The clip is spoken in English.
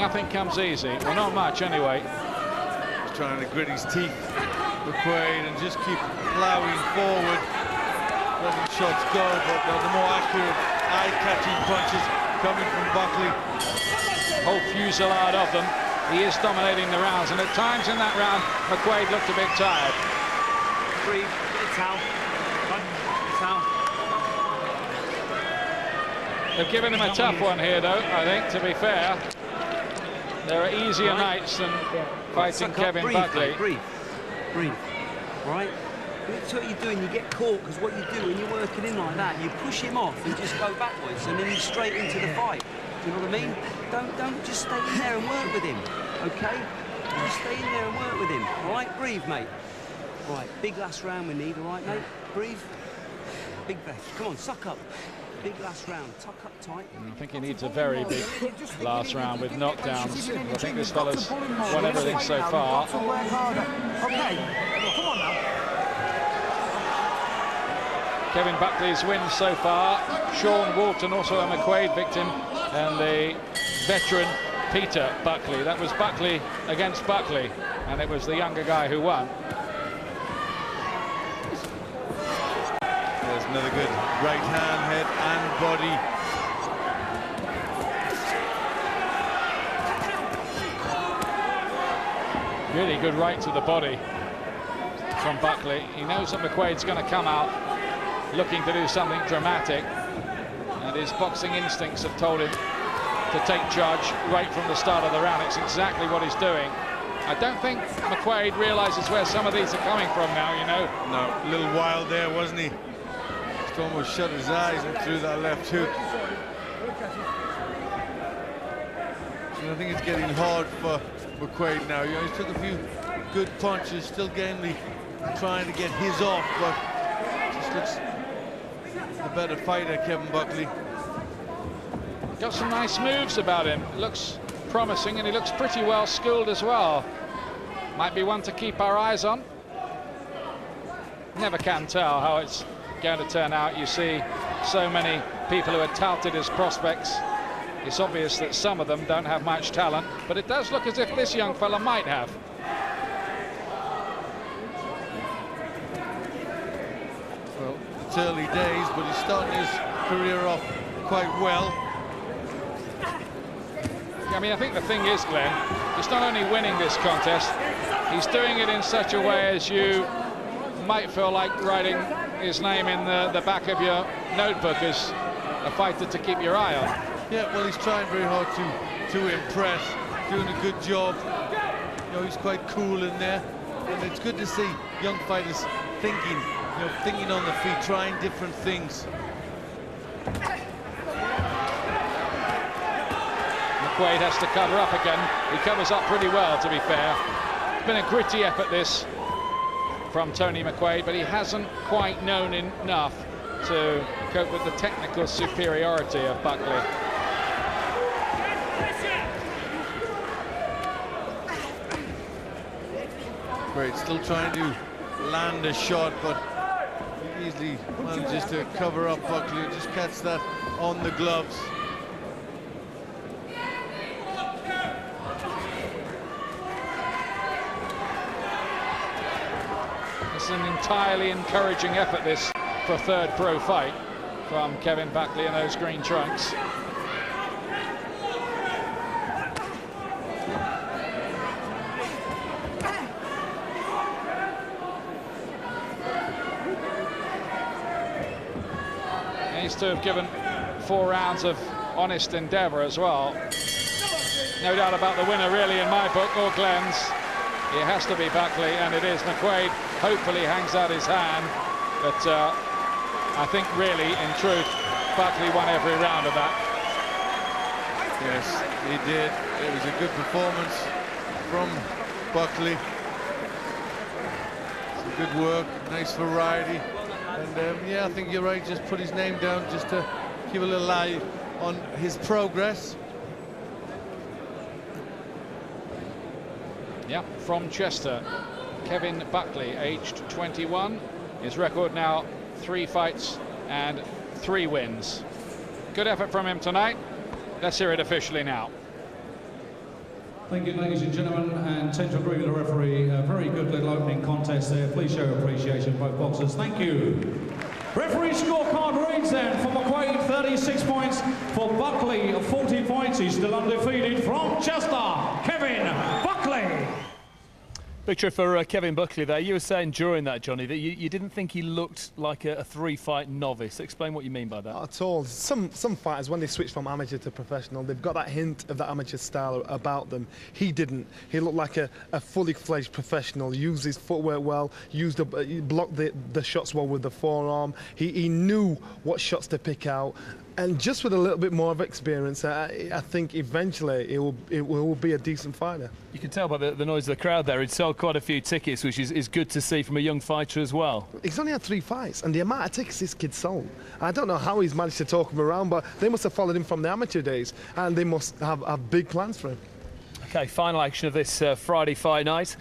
Nothing comes easy. Well, not much anyway. He's trying to grit his teeth, McQuaid, and just keep ploughing forward. Letting shots go, but the more accurate, eye-catching punches coming from Buckley. Whole fusillade of them. He is dominating the rounds, and at times in that round, McQuaid looked a bit tired. Breathe, get a towel. Towel. They've given him a tough one here, though, I think, to be fair. There are easier nights than fighting Kevin Buckley. Mate, breathe. Breathe. All right? That's what you're doing. You get caught, because what you do when you're working in like that, you push him off and just go backwards, and then he's straight into the fight. You know what I mean? Don't just stay in there and work with him, okay? Just stay in there and work with him. All right? Breathe, mate. All right, big last round we need, all right, mate? Breathe. Big breath. Come on, suck up. Big last round. Tuck up tight. I think he needs a very big last round with knockdowns. I think this fella's won everything so far. Okay, come on now. Kevin Buckley's wins so far. Sean Walton, also a McQuaid victim, and the veteran Peter Buckley. That was Buckley against Buckley, and it was the younger guy who won. There's another good right hand, head and body. Really good right to the body from Buckley. He knows that McQuaid's going to come out looking to do something dramatic, and his boxing instincts have told him to take charge right from the start of the round. It's exactly what he's doing. I don't think McQuaid realizes where some of these are coming from now, you know. No, a little wild there, wasn't he? Just almost shut his eyes and threw that left hook. And I think it's getting hard for McQuaid now. You know, he took a few good punches, still gamely trying to get his off, but just looks the better fighter, Kevin Buckley. Got some nice moves about him. Looks promising, and he looks pretty well schooled as well. Might be one to keep our eyes on. Never can tell how it's going to turn out. You see so many people who are touted as prospects. It's obvious that some of them don't have much talent, but it does look as if this young fella might have. Well, it's early days, but he's starting his career off quite well. I mean, I think the thing is, Glenn, he's not only winning this contest, he's doing it in such a way as you might feel like writing his name in the back of your notebook as a fighter to keep your eye on. Yeah, well, he's trying very hard to impress, doing a good job. You know, he's quite cool in there, and it's good to see young fighters thinking, you know, thinking on the feet, trying different things. McQuaid has to cover up again. He covers up pretty well, to be fair. It's been a gritty effort, this, from Tony McQuaid, but he hasn't quite known enough to cope with the technical superiority of Buckley. Great, still trying to land a shot, but he easily manages to cover up Buckley and just catch that on the gloves. It's an entirely encouraging effort, this, for a third pro fight from Kevin Buckley in those green trunks. Needs to have given 4 rounds of honest endeavour as well. No doubt about the winner, really, in my book, or Glenn's. It has to be Buckley, and it is. McQuaid hopefully hangs out his hand, but I think really, in truth, Buckley won every round of that. Yes, he did. It was a good performance from Buckley. Some good work, nice variety, and yeah, I think you're right. Just put his name down just to keep a little eye on his progress. Yeah, from Chester, Kevin Buckley, aged 21. His record now 3 fights and 3 wins. Good effort from him tonight. Let's hear it officially now. Thank you, ladies and gentlemen, and tend to agree with the referee. A very good little opening contest there. Please show appreciation, both boxers. Thank you. Referee scorecard reads then for McQuaid, 36 points. For Buckley, 40 points. He's still undefeated. From Chester, Kevin Buckley. Victory for Kevin Buckley there. You were saying during that, Johnny, that you didn't think he looked like a three-fight novice. Explain what you mean by that. Not at all. Some fighters, when they switch from amateur to professional, they've got that hint of that amateur style about them. He didn't. He looked like a fully fledged professional. Used his footwork well. He blocked the shots well with the forearm. He knew what shots to pick out. And just with a little bit more of experience, I think eventually it will be a decent fighter. You can tell by the noise of the crowd there. He'd sold quite a few tickets, which is good to see from a young fighter as well. He's only had 3 fights, and the amount of tickets this kid sold, I don't know how he's managed to talk him around, but they must have followed him from the amateur days, and they must have big plans for him. Okay, final action of this Friday fight night.